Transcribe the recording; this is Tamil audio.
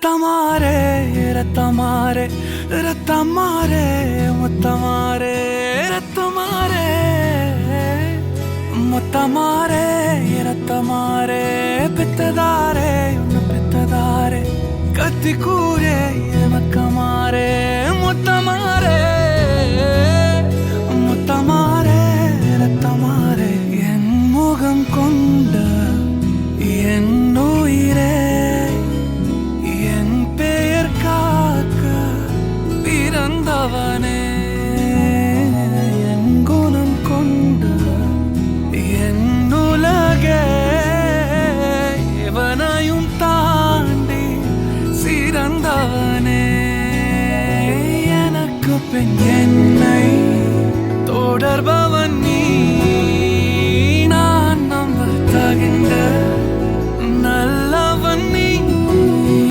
ரத்தமாரே ரத்தமாரே ரத்தமாரே முத்தமாரே ரத்தமாரே முத்தமாரே ரத்தமாரே பெத்ததாரே உன்னை பெத்ததாரே கத்தி கூரே மக்கமாரே முத்தமாரே முத்தமாரே ரத்தமாரே என் முகம் கொண்ட என் உயிரே என் பெயர் காக்க பிறந்தவனே என் குணம் கொண்ட என் உலகே எவனையும் தாண்டி சிறந்தவனே எனக்கு பெண்ணே